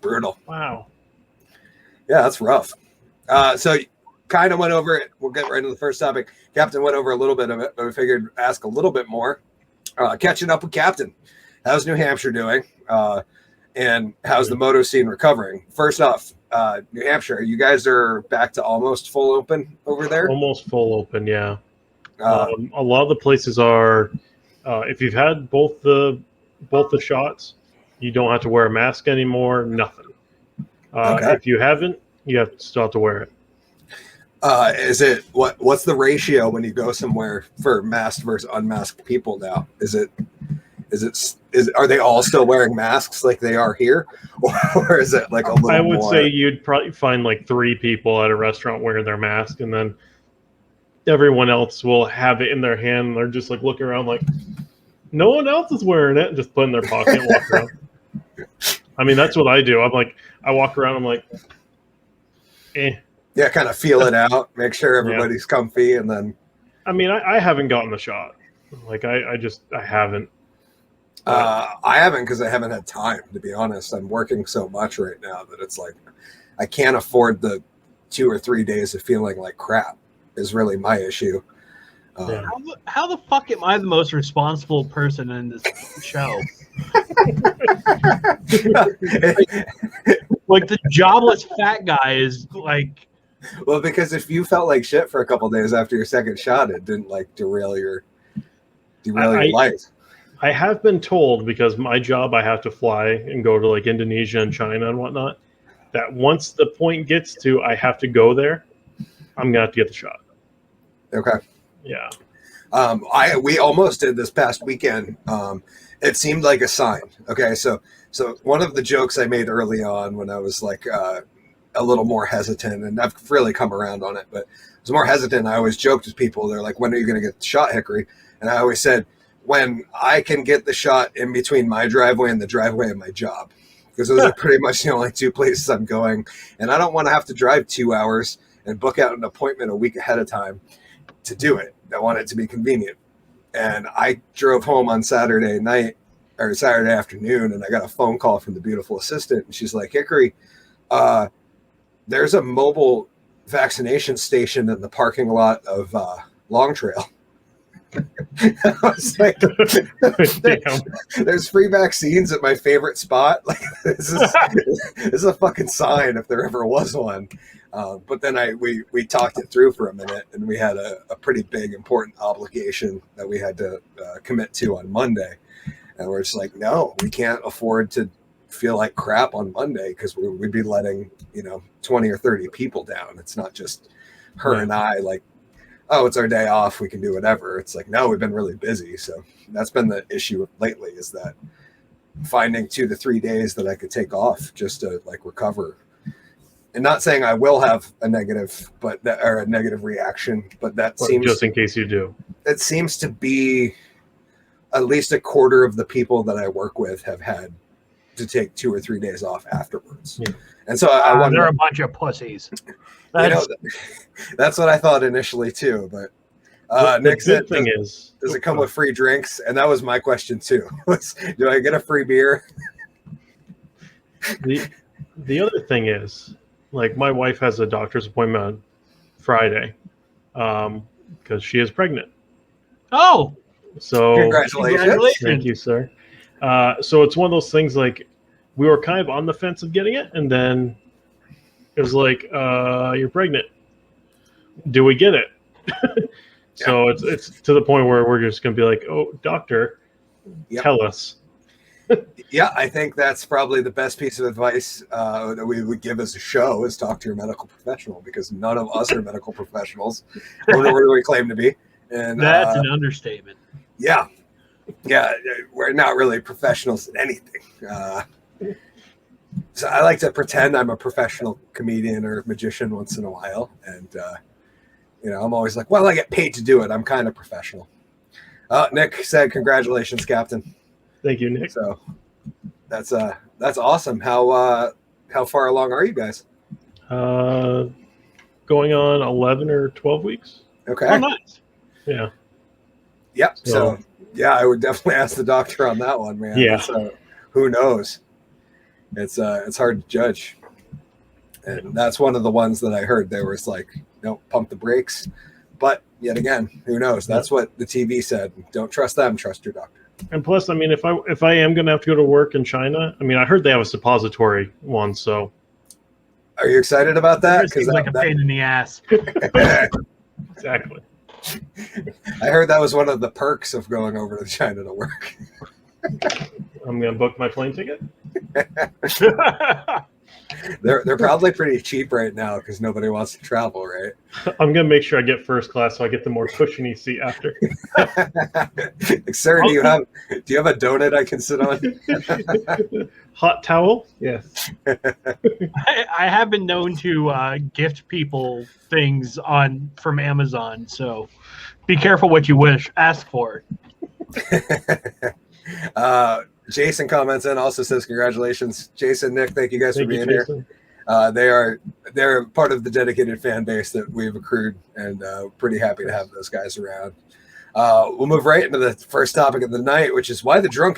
brutal. Wow. Yeah, that's rough. So kind of went over it. We'll get right into the first topic. Captain went over a little bit of it, but we figured ask a little bit more. Catching up with Captain. How's New Hampshire doing? And how's the MotoScene recovering? First off, New Hampshire, you guys are back to almost full open over there? Almost full open, yeah. A lot of the places are, if you've had both the shots, you don't have to wear a mask anymore, nothing. Okay. If you haven't, you still have to wear it. Is it what's the ratio when you go somewhere for masked versus unmasked people now? Are they all still wearing masks like they are here, or is it like a little? I would more? say you'd probably find like 3 people at a restaurant wearing their mask, and then everyone else will have it in their hand. And they're just like looking around, like no one else is wearing it, and just put it in their pocket and walk around. I mean, that's what I do. I'm like, I walk around. I'm like, Yeah, kind of feel it out, make sure everybody's comfy, and then. I mean, I haven't gotten the shot. Like I haven't. I haven't because I haven't had time, to be honest. I'm working so much right now that it's like I can't afford the 2 or 3 days of feeling like crap is really my issue. How the fuck am I the most responsible person in this show? Like the jobless fat guy is like. Well, because if you felt like shit for a couple days after your second shot, it didn't like derail your life. I have been told, because my job, I have to fly and go to like Indonesia and China and whatnot, that once the point gets to I have to go there, I'm gonna have to get the shot. Okay. Yeah. We almost did this past weekend. It seemed like a sign. Okay, so one of the jokes I made early on when I was like a little more hesitant, and I've really come around on it, but I was more hesitant. I always joked with people. They're like, "When are you going to get the shot, Hickory?" And I always said, when I can get the shot in between my driveway and the driveway of my job, because those are pretty much the only 2 places I'm going. And I don't want to have to drive 2 hours and book out an appointment a week ahead of time to do it. I want it to be convenient. And I drove home on Saturday night or Saturday afternoon, and I got a phone call from the beautiful assistant. And she's like, "Hickory, there's a mobile vaccination station in the parking lot of Long Trail." I was like, there's free vaccines at my favorite spot. Like this is a fucking sign if there ever was one. But then we talked it through for a minute, and we had a pretty big important obligation that we had to commit to on Monday, and we're just like, no, we can't afford to feel like crap on Monday because we'd be letting 20 or 30 people down. It's not just her and I like, oh, it's our day off, we can do whatever. It's like, no, we've been really busy. So that's been the issue lately, is that finding 2 to 3 days that I could take off just to like recover. And not saying I will have a negative, or a negative reaction, but seems just in case you do. It seems to be at least a quarter of the people that I work with have had to take 2 or 3 days off afterwards. Yeah. And so I wonder, they're a bunch of pussies. That's what I thought initially too. But Nick said, does it come with free drinks? And that was my question too. Do I get a free beer? The other thing is, like, my wife has a doctor's appointment on Friday because she is pregnant. Oh, so congratulations! Thank you, sir. So it's one of those things, like, we were kind of on the fence of getting it, and then it was like, you're pregnant. Do we get it? So it's to the point where we're just going to be like, oh, doctor, tell us. Yeah, I think that's probably the best piece of advice that we would give as a show, is talk to your medical professional, because none of us are medical professionals, nor do we claim to be. And that's an understatement. Yeah, we're not really professionals in anything. So I like to pretend I'm a professional comedian or magician once in a while, and I'm always like, well, I get paid to do it. I'm kind of professional. Nick said, congratulations, Captain. Thank you, Nick. So that's awesome. How far along are you guys? Going on 11 or 12 weeks. Okay. Oh, nice. Yeah. Yep. So yeah, I would definitely ask the doctor on that one, man. Yeah. Who knows? It's hard to judge. And that's one of the ones that I heard there was like, no, pump the brakes. But yet again, who knows? That's what the TV said. Don't trust them, trust your doctor. And plus, I mean, if I am going to have to go to work in China, I mean, I heard they have a suppository one, so. Are you excited about that? It seems like a pain in the ass. Exactly. I heard that was one of the perks of going over to China to work. I'm going to book my plane ticket. They're probably pretty cheap right now because nobody wants to travel, right? I'm going to make sure I get first class so I get the more cushiony seat after. Sir, do you have a donut I can sit on? Hot towel? Yes. I have been known to gift people things from Amazon, so be careful what you wish. Ask for it. Jason comments in, also says congratulations. Jason, Nick, thank you guys for being here. They're part of the dedicated fan base that we've accrued, and pretty happy to have those guys around. We'll move right into the first topic of the night, which is why the drunk is